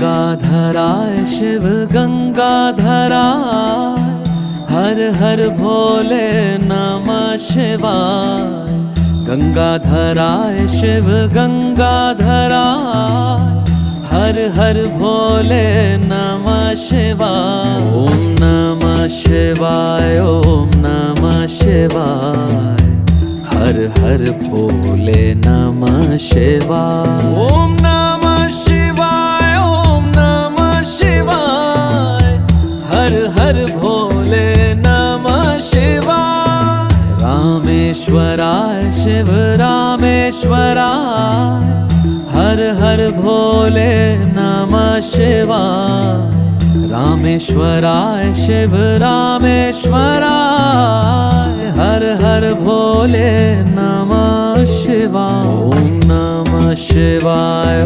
गंगाधराय शिव गंगाधराय, हर हर भोले नमः शिवाय। गंगाधराय शिव गंगाधराय, हर हर भोले नमः शिवाय। ओम नमः शिवाय, ओम नमः शिवाय, हर हर भोले नमः शिवाय। ओम नमः शिवाय, ओम नमः शिवाय, हर हर भोले नमः शिवाय। रामेश्वराय शिव रामेश्वराय, हर हर भोले नमः शिवाय। रामेश्वराय शिव रामेश्वराय, हर हर भोले नमः शिवाय। ओम नमः शिवाय।